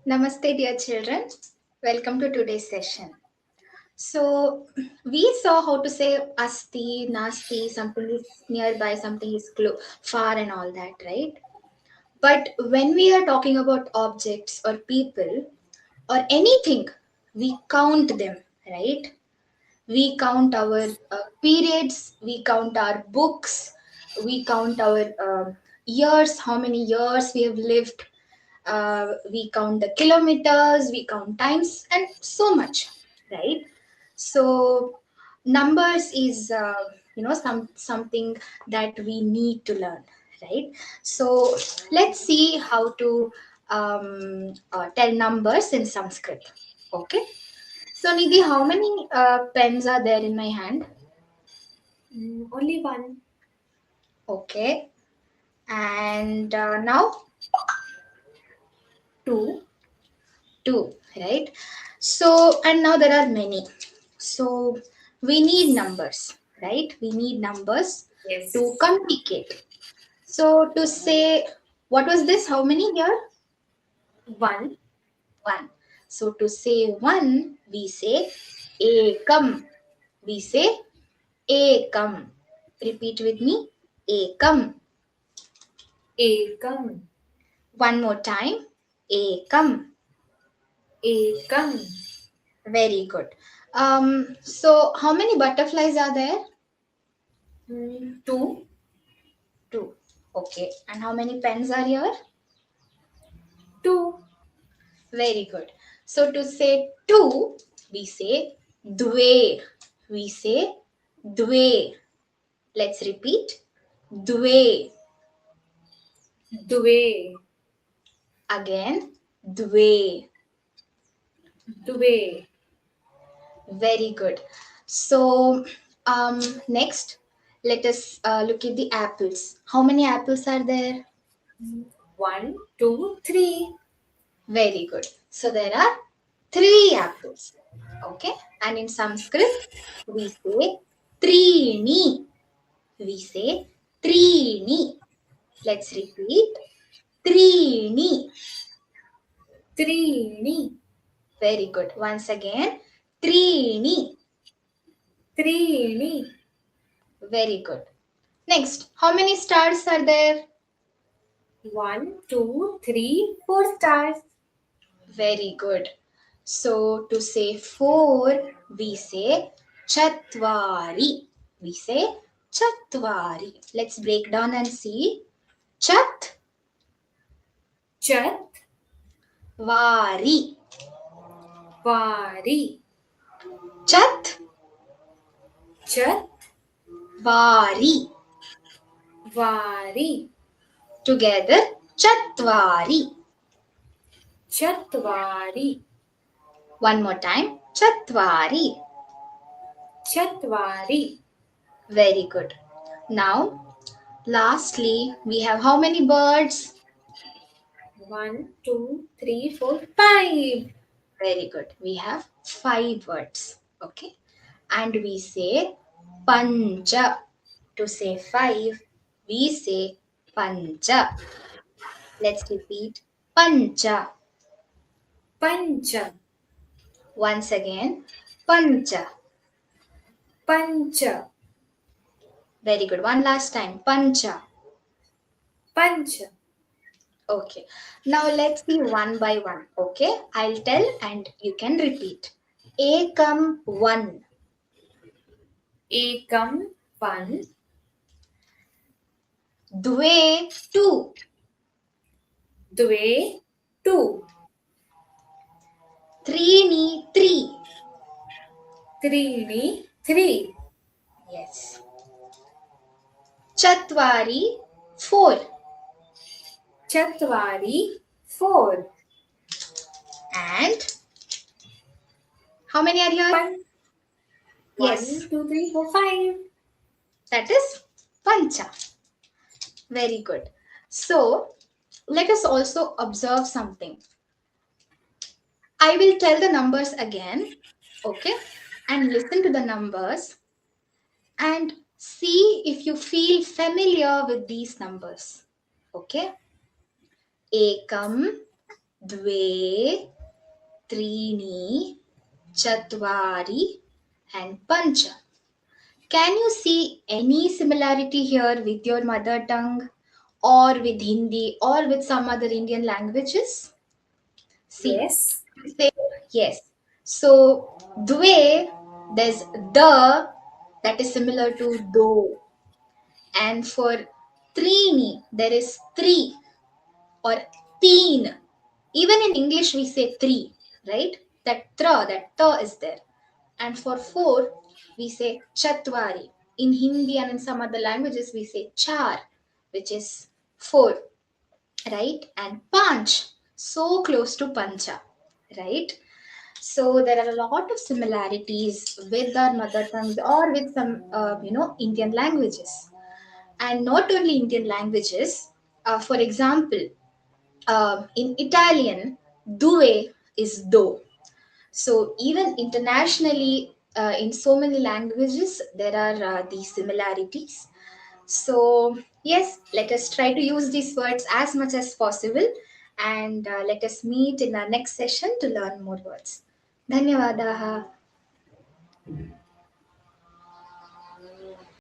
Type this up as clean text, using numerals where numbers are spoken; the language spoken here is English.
Namaste, dear children. Welcome to today's session. So, we saw how to say asti, nasti, something is nearby, something is far, and all that, right? But when we are talking about objects or people or anything, we count them, right? We count our periods, we count our books, we count our years, how many years we have lived, we count the kilometers, we count times, and so much, right? So numbers is something that we need to learn, right? So let's see how to tell numbers in Sanskrit. Okay. So Nidhi, how many pens are there in my hand? Only one. Okay. And now Two. two, right? So, and now there are many. So, we need numbers, right? We need numbers Yes. to communicate. So, to say, what was this? How many here? One. One. So, to say one, we say ekam. We say ekam. Repeat with me ekam. Ekam. One more time ekam. Ekam. Very good. So, how many butterflies are there? Two. Two. Okay. And how many pens are here? Two. Very good. So to say two, we say dve. We say dve. Let's repeat. Dve. Dve. Again. Dve. Dve. Very good. So next, let us look at the apples. How many apples are there? One, two, three. Very good. So there are three apples. Okay. And in Sanskrit, we say treeni. We say treeni. Let's repeat. Treeni. Treeni. Very good. Once again. Treeni. Treeni. Very good. Next, how many stars are there? One, two, three, four stars. Very good. So to say four, we say chatvari. We say chatvari. Let's break down and see. Chat Chat. vari. Vari. Chat Chat. vari. Vari. Together, chatvari. Chatvari. One more time. Chatvari. Chatvari. Very good. Now, lastly, we have how many birds? One, two, three, four, five. Very good. We have five birds. Okay. And we say pancha. To say five, we say pancha. Let's repeat. Pancha. Pancha. Once again. Pancha. Pancha. Very good. One last time. Pancha. Pancha. Okay. Now let's see one by one. Okay. I'll tell and you can repeat. Ekam one. Ekam. One. Dve two. Dve. Two. Treeni three. Treeni. Three. Yes. Chatvari four. Chatvari. Four. And how many are here? Pan. Yes. 1, 2, 3, 4, 5. That is pancha. Very good. So let us also observe something. I will tell the numbers again. Okay. And listen to the numbers and see if you feel familiar with these numbers. Okay. Ekam, dve, trini, chatvari, and pancha. Can you see any similarity here with your mother tongue or with Hindi or with some other Indian languages? See, Yes. say yes. So, dve, there's the that is similar to do. And for trini, there is three or teen. Even in English, we say three, right? That is there. And for four, we say chatvari. In Hindi and in some other languages, we say char, which is four, right? And panch, so close to pancha, right? So there are a lot of similarities with our mother tongues or with some, Indian languages. And not only Indian languages, for example, in Italian, due is do. So even internationally, in so many languages, there are these similarities. So yes, let us try to use these words as much as possible, and let us meet in our next session to learn more words. Dhanyawadaha.